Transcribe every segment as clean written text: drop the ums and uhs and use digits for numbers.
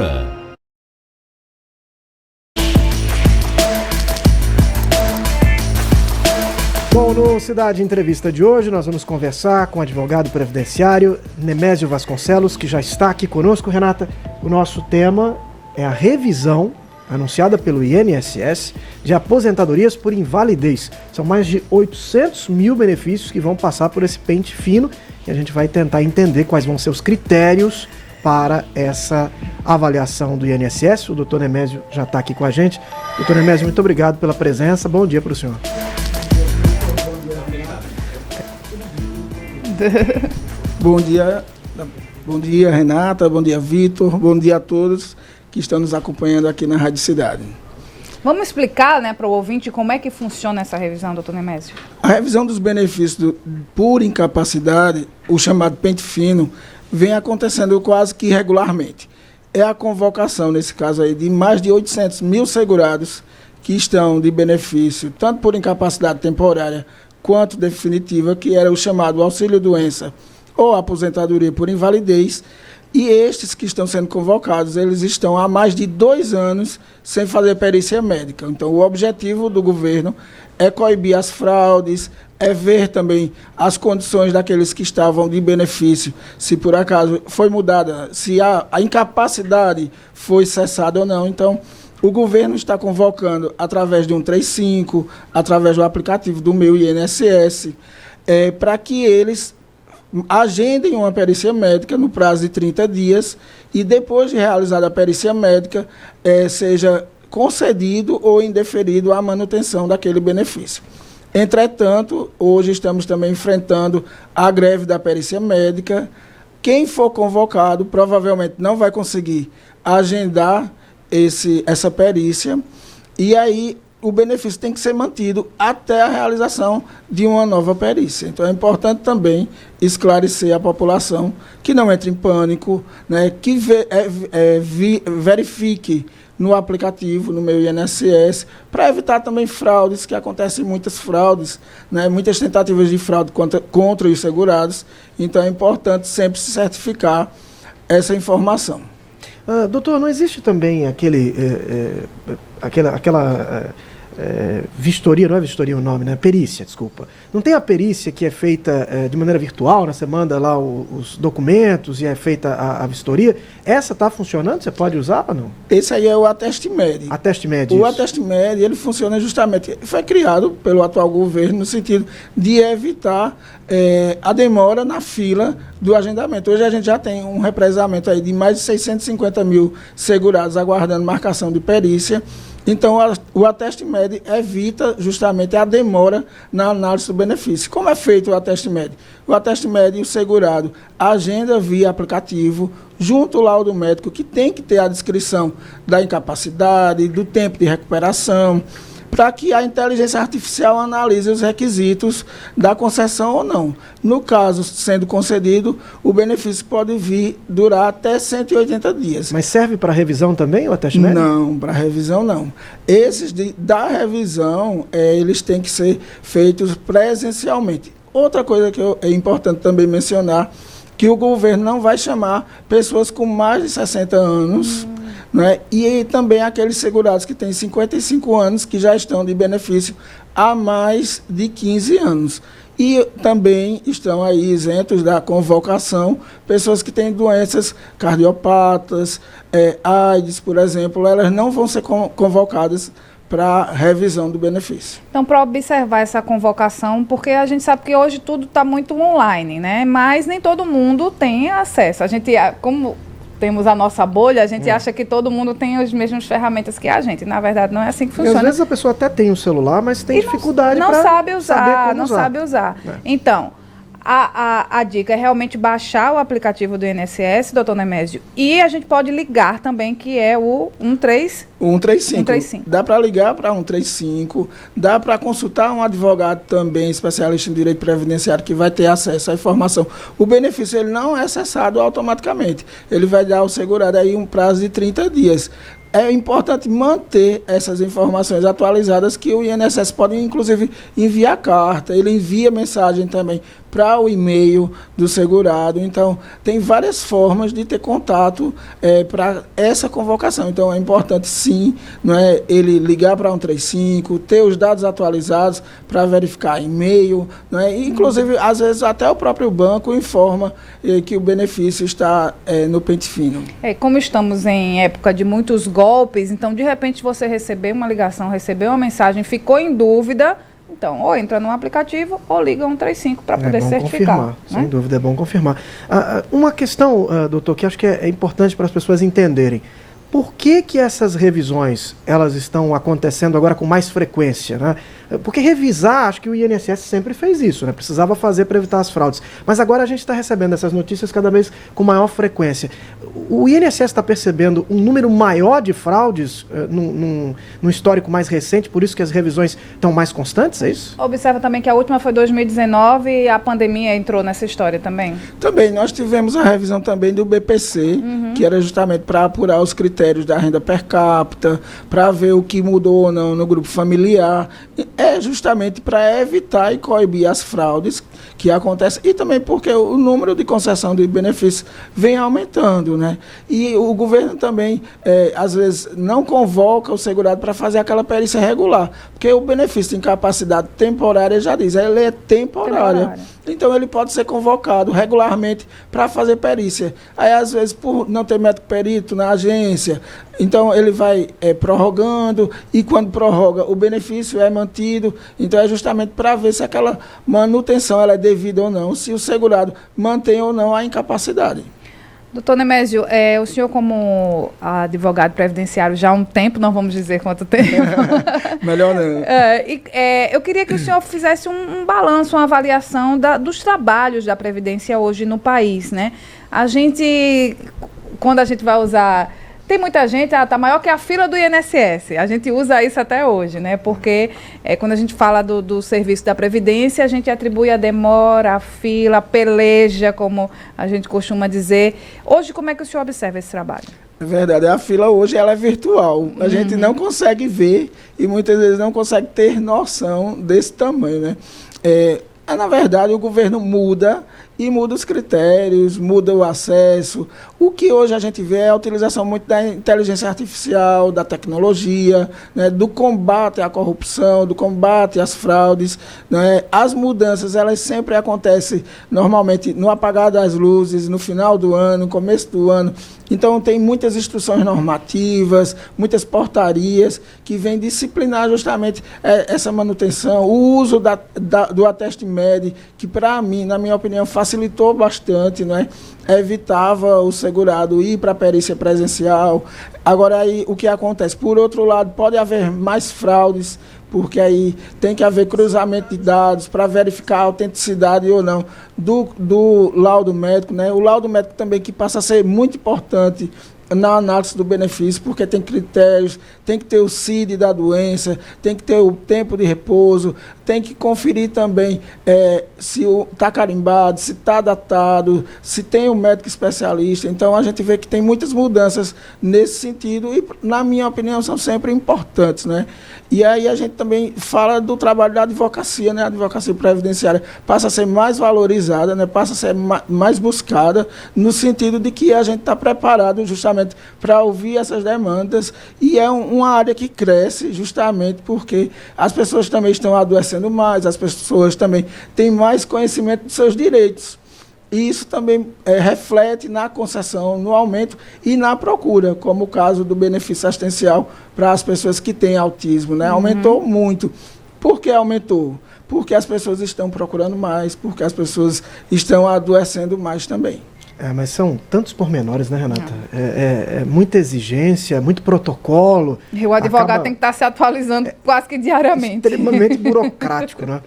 volta. Bom, no Cidade Entrevista de hoje nós vamos conversar com o advogado previdenciário Nemésio Vasconcelos, que já está aqui conosco. Renata, o nosso tema é a revisão anunciada pelo INSS de aposentadorias por invalidez. São mais de 800 mil benefícios que vão passar por esse pente fino e a gente vai tentar entender quais vão ser os critérios para essa avaliação do INSS. O doutor Nemésio já está aqui com a gente. Doutor Nemésio, muito obrigado pela presença. Bom dia para o senhor. Bom dia, Renata, bom dia, Vitor, bom dia a todos que estão nos acompanhando aqui na Rádio Cidade. Vamos explicar, para o ouvinte como é que funciona essa revisão, doutor Nemésio? A revisão dos benefícios por incapacidade, o chamado pente fino, vem acontecendo quase que regularmente. É a convocação, nesse caso aí, de mais de 800 mil segurados que estão de benefício, tanto por incapacidade temporária quanto definitiva, que era o chamado auxílio-doença ou aposentadoria por invalidez, e estes que estão sendo convocados, eles estão há mais de 2 anos sem fazer perícia médica. Então, o objetivo do governo é coibir as fraudes, é ver também as condições daqueles que estavam de benefício, se por acaso foi mudada, se a incapacidade foi cessada ou não. Então, o governo está convocando através de 135, através do aplicativo do Meu INSS, para que eles agendem uma perícia médica no prazo de 30 dias e depois de realizada a perícia médica, seja concedido ou indeferido a manutenção daquele benefício. Entretanto, hoje estamos também enfrentando a greve da perícia médica. Quem for convocado provavelmente não vai conseguir agendar essa perícia, e aí o benefício tem que ser mantido até a realização de uma nova perícia. Então é importante também esclarecer a população que não entre em pânico, que verifique no aplicativo, no Meu INSS, para evitar também fraudes, que acontecem muitas fraudes, muitas tentativas de fraude contra os segurados. Então é importante sempre se certificar essa informação. Doutor, não existe também aquela vistoria, não é vistoria o nome, perícia, desculpa. Não tem a perícia que é feita de maneira virtual, você manda lá os documentos e é feita a vistoria? Essa está funcionando? Você pode usar ou não? Esse aí é o AtesteMed. AtesteMed, o AtesteMed, ele funciona justamente, foi criado pelo atual governo no sentido de evitar a demora na fila do agendamento. Hoje a gente já tem um represamento aí de mais de 650 mil segurados aguardando marcação de perícia. Então, o AtesteMed evita justamente a demora na análise do benefício. Como é feito o AtesteMed? O AtesteMed e o segurado agenda via aplicativo, junto ao laudo médico, que tem que ter a descrição da incapacidade, do tempo de recuperação, para que a inteligência artificial analise os requisitos da concessão ou não. No caso, sendo concedido, o benefício pode durar até 180 dias. Mas serve para revisão também, o AtesteMed? Não, para revisão não. Esses da revisão, eles têm que ser feitos presencialmente. Outra coisa que é importante também mencionar, que o governo não vai chamar pessoas com mais de 60 anos, e também aqueles segurados que têm 55 anos, que já estão de benefício há mais de 15 anos. E também estão aí isentos da convocação pessoas que têm doenças cardiopatas, AIDS, por exemplo, elas não vão ser convocadas para revisão do benefício. Então, para observar essa convocação, porque a gente sabe que hoje tudo está muito online, mas nem todo mundo tem acesso. A gente, como temos a nossa bolha, a gente acha que todo mundo tem as mesmas ferramentas que a gente. Na verdade, não é assim que funciona. E às vezes a pessoa até tem um celular, mas tem dificuldade para saber como usar. Sabe usar. Então, a dica é realmente baixar o aplicativo do INSS, doutor Nemésio, e a gente pode ligar também, que é o 135. Dá para ligar para 135, dá para consultar um advogado também, especialista em direito previdenciário, que vai ter acesso à informação. O benefício ele não é cessado automaticamente, ele vai dar ao segurado aí um prazo de 30 dias. É importante manter essas informações atualizadas, que o INSS pode, inclusive, enviar carta, ele envia mensagem também para o e-mail do segurado. Então, tem várias formas de ter contato para essa convocação. Então, é importante, sim, não é, ele ligar para 135, ter os dados atualizados para verificar e-mail, não é? E, inclusive, às vezes, até o próprio banco informa que o benefício está no pente fino. Como estamos em época de muitos golpes, então, de repente, você recebeu uma ligação, recebeu uma mensagem, ficou em dúvida, então, ou entra no aplicativo ou liga 135 para poder certificar. Confirmar, sem dúvida, é bom confirmar. Uma questão, doutor, que acho que é importante para as pessoas entenderem. Por que essas revisões elas estão acontecendo agora com mais frequência, né? Porque revisar, acho que o INSS sempre fez isso, né? Precisava fazer para evitar as fraudes. Mas agora a gente está recebendo essas notícias cada vez com maior frequência. O INSS está percebendo um número maior de fraudes num histórico mais recente, por isso que as revisões estão mais constantes, é isso? Observa também que a última foi 2019 e a pandemia entrou nessa história também. Também, nós tivemos a revisão também do BPC, que era justamente para apurar os critérios da renda per capita, para ver o que mudou ou não no grupo familiar. É justamente para evitar e coibir as fraudes que acontecem e também porque o número de concessão de benefícios vem aumentando, né? E o governo também, às vezes, não convoca o segurado para fazer aquela perícia regular, porque o benefício de incapacidade temporária já diz, ele é temporária. Então, ele pode ser convocado regularmente para fazer perícia. Aí, às vezes, por não ter médico perito na agência, então ele vai prorrogando e quando prorroga o benefício é mantido. Então, é justamente para ver se aquela manutenção ela é devida ou não, se o segurado mantém ou não a incapacidade. Doutor Nemésio, o senhor como advogado previdenciário já há um tempo, não vamos dizer quanto tempo. Melhor não. Eu queria que o senhor fizesse um balanço, uma avaliação dos trabalhos da Previdência hoje no país, né? Quando a gente vai usar... Tem muita gente, está maior que a fila do INSS. A gente usa isso até hoje, né? Porque quando a gente fala do serviço da Previdência, a gente atribui a demora, a fila, a peleja, como a gente costuma dizer. Hoje, como é que o senhor observa esse trabalho? É verdade, a fila hoje ela é virtual. A gente não consegue ver e muitas vezes não consegue ter noção desse tamanho, né? Na verdade, o governo muda e muda os critérios, muda o acesso. O que hoje a gente vê é a utilização muito da inteligência artificial, da tecnologia, né, do combate à corrupção, do combate às fraudes, né. As mudanças, elas sempre acontecem normalmente no apagar das luzes, no final do ano, no começo do ano. Então, tem muitas instruções normativas, muitas portarias que vêm disciplinar justamente essa manutenção, o uso do ateste MED, que, para mim, na minha opinião, facilitou bastante, né? Evitava o segurado ir para a perícia presencial. Agora, aí, o que acontece? Por outro lado, pode haver mais fraudes, porque aí tem que haver cruzamento de dados para verificar a autenticidade ou não do laudo médico, né? O laudo médico também que passa a ser muito importante na análise do benefício, porque tem critérios, tem que ter o CID da doença, tem que ter o tempo de repouso, tem que conferir também se está carimbado, se está datado, se tem um médico especialista. Então, a gente vê que tem muitas mudanças nesse sentido e, na minha opinião, são sempre importantes, né? E aí a gente também fala do trabalho da advocacia, né? A advocacia previdenciária passa a ser mais valorizada, né? Passa a ser mais buscada, no sentido de que a gente está preparado justamente para ouvir essas demandas e é uma área que cresce justamente porque as pessoas também estão adoecendo mais, as pessoas também têm mais conhecimento dos seus direitos. E isso também reflete na concessão, no aumento e na procura, como o caso do benefício assistencial para as pessoas que têm autismo, né? Aumentou muito. Por que aumentou? Porque as pessoas estão procurando mais, porque as pessoas estão adoecendo mais também. Mas são tantos pormenores, né, Renata? É muita exigência, muito protocolo. E o advogado tem que estar se atualizando quase que diariamente. Extremamente burocrático, né?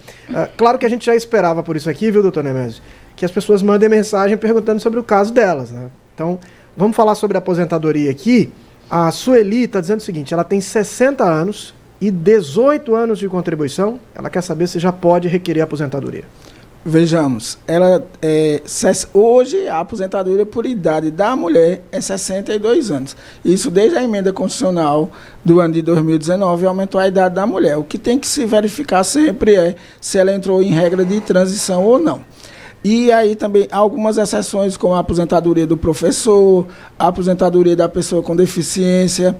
Claro que a gente já esperava por isso aqui, viu, doutor Nemésio? Que as pessoas mandem mensagem perguntando sobre o caso delas, né? Então, vamos falar sobre a aposentadoria aqui. A Sueli está dizendo o seguinte, ela tem 60 anos e 18 anos de contribuição. Ela quer saber se já pode requerer aposentadoria. Vejamos, hoje a aposentadoria por idade da mulher é 62 anos. Isso desde a emenda constitucional do ano de 2019 aumentou a idade da mulher. O que tem que se verificar sempre é se ela entrou em regra de transição ou não. E aí também algumas exceções, como a aposentadoria do professor, a aposentadoria da pessoa com deficiência,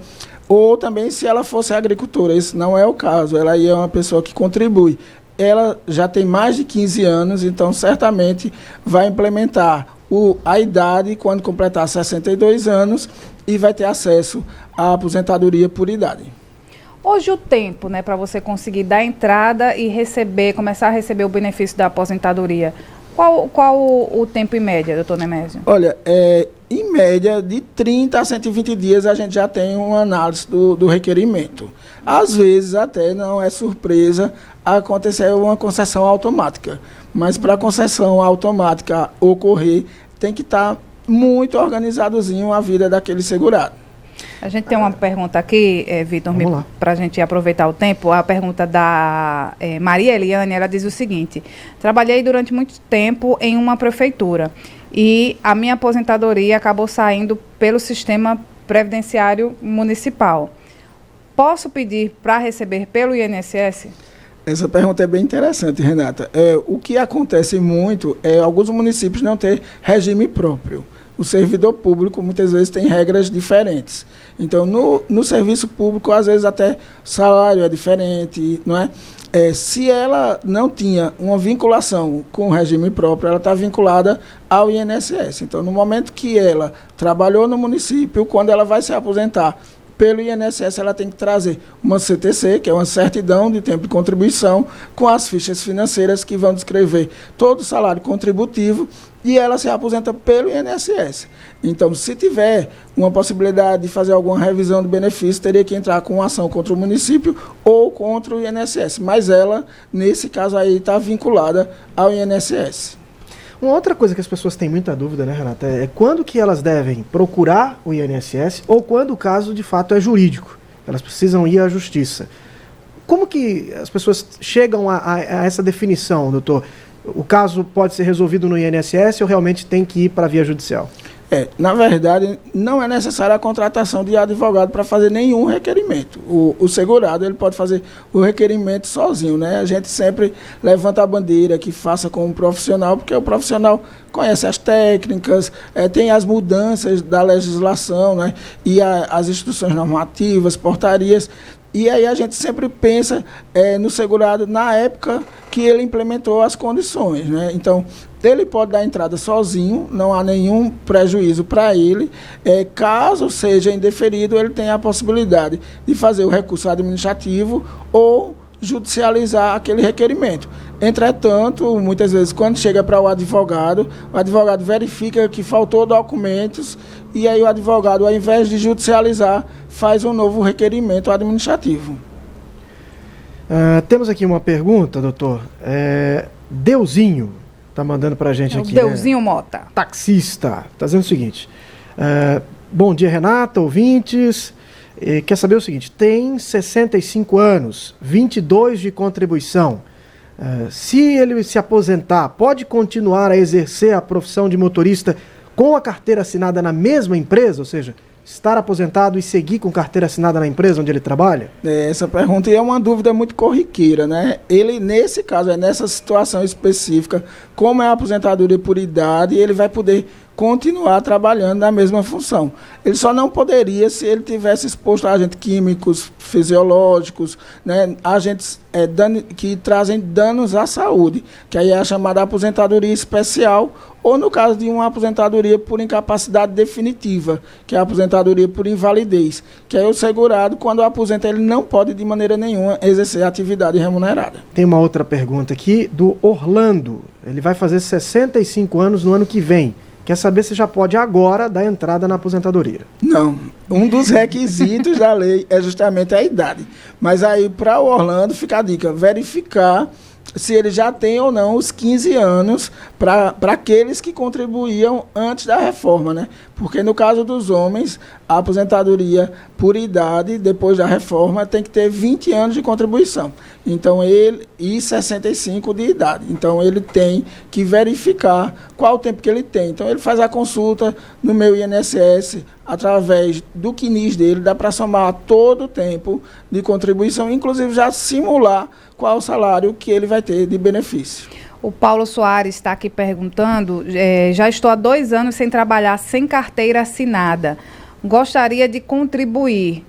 ou também se ela fosse agricultora. Esse não é o caso, ela aí é uma pessoa que contribui. Ela já tem mais de 15 anos, então certamente vai implementar a idade quando completar 62 anos e vai ter acesso à aposentadoria por idade. Hoje o tempo, né, para você conseguir dar entrada e começar a receber o benefício da aposentadoria, qual o tempo em média, doutor Nemésio? Olha, em média, de 30 a 120 dias, a gente já tem uma análise do requerimento. Às vezes, até não é surpresa acontecer uma concessão automática. Mas para a concessão automática ocorrer, tem que estar muito organizadozinho a vida daquele segurado. A gente tem uma pergunta aqui, Vitor, para a gente aproveitar o tempo. A pergunta da Maria Eliane, ela diz o seguinte: trabalhei durante muito tempo em uma prefeitura e a minha aposentadoria acabou saindo pelo sistema previdenciário municipal. Posso pedir para receber pelo INSS? Essa pergunta é bem interessante, Renata. O que acontece muito é alguns municípios não ter regime próprio. O servidor público, muitas vezes, tem regras diferentes. Então, no serviço público, às vezes, até o salário é diferente, não é? Se ela não tinha uma vinculação com o regime próprio, ela está vinculada ao INSS. Então, no momento que ela trabalhou no município, quando ela vai se aposentar pelo INSS, ela tem que trazer uma CTC, que é uma certidão de tempo de contribuição, com as fichas financeiras que vão descrever todo o salário contributivo, e ela se aposenta pelo INSS. Então, se tiver uma possibilidade de fazer alguma revisão do benefício, teria que entrar com uma ação contra o município ou contra o INSS. Mas ela, nesse caso aí, está vinculada ao INSS. Uma outra coisa que as pessoas têm muita dúvida, né, Renata, é quando que elas devem procurar o INSS ou quando o caso de fato é jurídico. Elas precisam ir à justiça. Como que as pessoas chegam a essa definição, doutor? O caso pode ser resolvido no INSS ou realmente tem que ir para a via judicial? Na verdade, não é necessária a contratação de advogado para fazer nenhum requerimento. O segurado ele pode fazer o requerimento sozinho, né? A gente sempre levanta a bandeira que faça com um profissional, porque o profissional conhece as técnicas, tem as mudanças da legislação, né? E as instruções normativas, portarias. E aí a gente sempre pensa no segurado na época que ele implementou as condições, né? Então, ele pode dar entrada sozinho, não há nenhum prejuízo para ele. Caso seja indeferido, ele tem a possibilidade de fazer o recurso administrativo ou judicializar aquele requerimento. Entretanto, muitas vezes, quando chega para o advogado verifica que faltou documentos e aí o advogado, ao invés de judicializar, faz um novo requerimento administrativo. Temos aqui uma pergunta, doutor. Deusinho está mandando para a gente aqui. Deusinho Mota. Taxista. Está dizendo o seguinte. Bom dia, Renata, ouvintes. Quer saber o seguinte, tem 65 anos, 22 de contribuição. Se ele se aposentar, pode continuar a exercer a profissão de motorista com a carteira assinada na mesma empresa? Ou seja, estar aposentado e seguir com carteira assinada na empresa onde ele trabalha? Essa pergunta é uma dúvida muito corriqueira, né? Ele, nesse caso, nessa situação específica, como é a aposentadoria por idade, ele vai poder continuar trabalhando na mesma função. Ele só não poderia se ele tivesse exposto a agentes químicos, fisiológicos, né, agentes que trazem danos à saúde, que aí é a chamada aposentadoria especial, ou no caso de uma aposentadoria por incapacidade definitiva, que é a aposentadoria por invalidez, que aí o segurado, quando aposenta, ele não pode de maneira nenhuma exercer atividade remunerada. Tem uma outra pergunta aqui do Orlando. Ele vai fazer 65 anos no ano que vem. Quer saber se já pode agora dar entrada na aposentadoria? Não. Um dos requisitos da lei é justamente a idade. Mas aí, para o Orlando, fica a dica, verificar se ele já tem ou não os 15 anos para aqueles que contribuíam antes da reforma, né? Porque no caso dos homens, a aposentadoria por idade, depois da reforma, tem que ter 20 anos de contribuição. Então, e 65 de idade. Então, ele tem que verificar qual o tempo que ele tem. Então, ele faz a consulta no meu INSS, através do CNIS dele, dá para somar todo o tempo de contribuição, inclusive já simular qual o salário que ele vai ter de benefício. O Paulo Soares está aqui perguntando, já estou há 2 anos sem trabalhar, sem carteira assinada. Gostaria de contribuir.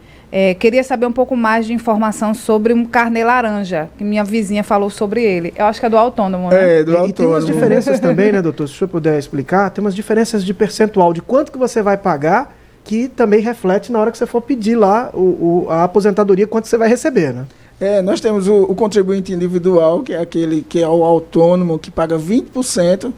Queria saber um pouco mais de informação sobre um carnê laranja, que minha vizinha falou sobre ele. Eu acho que é do autônomo, né? Do autônomo. E tem umas diferenças também, né, doutor? Se o senhor puder explicar, tem umas diferenças de percentual, de quanto que você vai pagar, que também reflete na hora que você for pedir lá a aposentadoria, quanto você vai receber, né? Nós temos o contribuinte individual, que é aquele que é o autônomo, que paga 20%.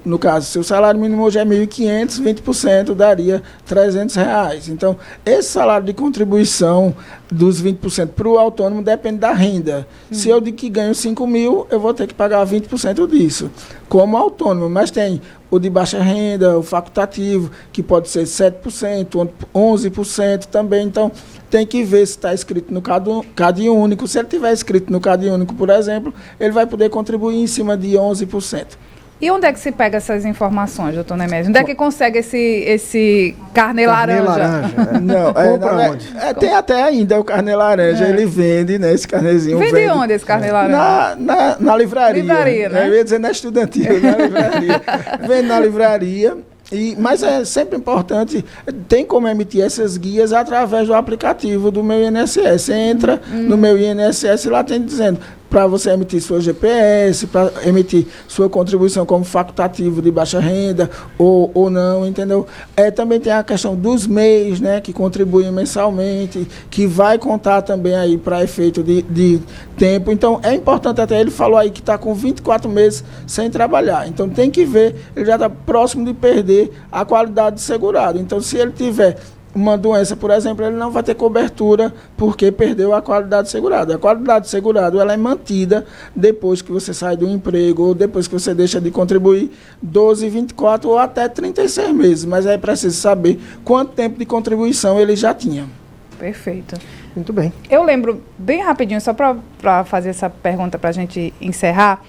No caso, se o salário mínimo hoje é R$ 1.500, 20% daria R$300. Então, esse salário de contribuição dos 20% para o autônomo depende da renda. Se eu digo que ganho 5.000, eu vou ter que pagar 20% disso, como autônomo. Mas tem o de baixa renda, o facultativo, que pode ser 7%, 11% também. Então, tem que ver se está escrito no CAD único. Se ele tiver escrito no CAD único, por exemplo, ele vai poder contribuir em cima de 11%. E onde é que se pega essas informações, doutor Nemésio? Onde é que consegue esse carnê laranja? Não, onde? Tem até ainda o carnê laranja, ele vende, né, esse carnezinho. Vende onde esse carnê laranja? Na livraria. Livraria, né? Eu ia dizer na estudantil, na livraria. Vende na livraria. Mas é sempre importante, tem como emitir essas guias através do aplicativo do Meu INSS. Você entra no Meu INSS e lá tem dizendo para você emitir sua GPS, para emitir sua contribuição como facultativo de baixa renda ou não, entendeu? Também tem a questão dos MEIs, né, que contribuem mensalmente, que vai contar também aí para efeito de tempo. Então, é importante, até ele falou aí que está com 24 meses sem trabalhar. Então, tem que ver, ele já está próximo de perder a qualidade de segurado. Então, se ele tiver uma doença, por exemplo, ele não vai ter cobertura porque perdeu a qualidade de segurado. A qualidade de segurado, ela é mantida depois que você sai do emprego ou depois que você deixa de contribuir 12, 24 ou até 36 meses. Mas é preciso saber quanto tempo de contribuição ele já tinha. Perfeito. Muito bem. Eu lembro, bem rapidinho, só para fazer essa pergunta para a gente encerrar,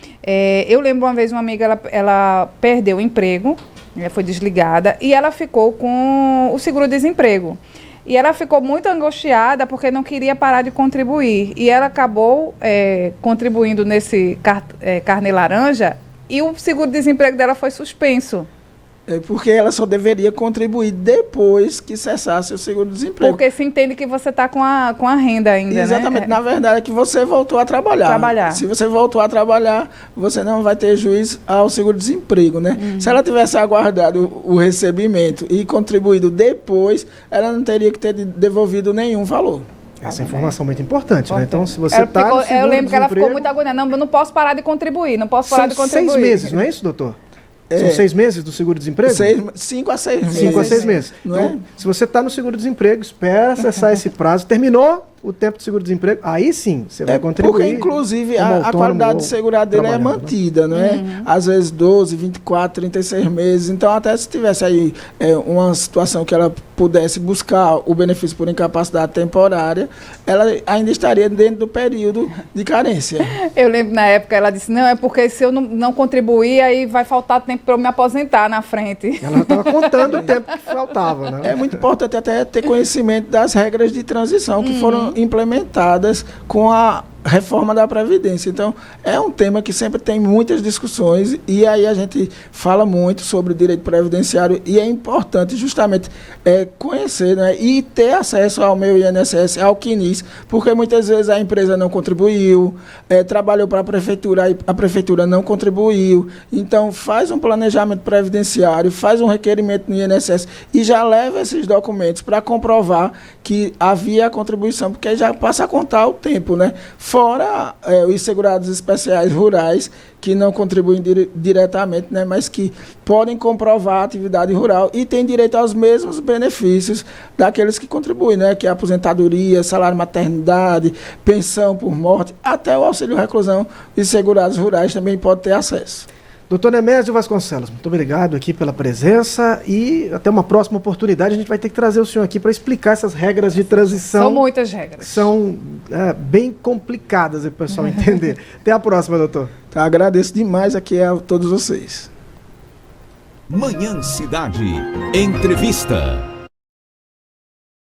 eu lembro uma vez uma amiga, ela perdeu o emprego, ela foi desligada e ela ficou com o seguro-desemprego. E ela ficou muito angustiada porque não queria parar de contribuir. E ela acabou contribuindo nesse carnê laranja e o seguro-desemprego dela foi suspenso. Porque ela só deveria contribuir depois que cessasse o seguro-desemprego. Porque se entende que você está com a renda ainda, exatamente, né? Na verdade é que você voltou a trabalhar. Se você voltou a trabalhar, você não vai ter juízo ao seguro-desemprego, né? Se ela tivesse aguardado o recebimento e contribuído depois, ela não teria que ter devolvido nenhum valor. Essa informação é muito importante, né? Então, se você está no eu lembro que ela ficou muito agoniada. Não, eu não posso parar de contribuir, não posso parar de contribuir. 6 meses, não é isso, doutor? São 6 meses do seguro-desemprego? 5 a 6 meses. 5 a 6 meses. Não então, se você está no seguro-desemprego, espera acessar esse prazo. Terminou o tempo de seguro-desemprego, aí sim, você vai contribuir. Porque, inclusive, a qualidade de segurado dele é mantida, não é? Às vezes 12, 24, 36 meses. Então, até se tivesse aí uma situação que ela pudesse buscar o benefício por incapacidade temporária, ela ainda estaria dentro do período de carência. Eu lembro, na época, ela disse, não, é porque se eu não contribuir, aí vai faltar tempo para eu me aposentar na frente. Ela estava contando o tempo que faltava, né? É muito importante até ter conhecimento das regras de transição que foram implementadas com a reforma da Previdência. Então, é um tema que sempre tem muitas discussões e aí a gente fala muito sobre o direito previdenciário e é importante justamente conhecer, né, e ter acesso ao Meu INSS, ao CNIS, porque muitas vezes a empresa não contribuiu, trabalhou para a prefeitura e a prefeitura não contribuiu. Então, faz um planejamento previdenciário, faz um requerimento no INSS e já leva esses documentos para comprovar que havia a contribuição, porque já passa a contar o tempo, né? Fora os segurados especiais rurais, que não contribuem diretamente, né, mas que podem comprovar a atividade rural e têm direito aos mesmos benefícios daqueles que contribuem, né, que é aposentadoria, salário maternidade, pensão por morte, até o auxílio reclusão e segurados rurais também podem ter acesso. Doutor Nemésio Vasconcelos, muito obrigado aqui pela presença e até uma próxima oportunidade. A gente vai ter que trazer o senhor aqui para explicar essas regras de transição. São muitas regras. São bem complicadas para o pessoal entender. Até a próxima, doutor. Tá, agradeço demais aqui a todos vocês. Manhã Cidade. Entrevista.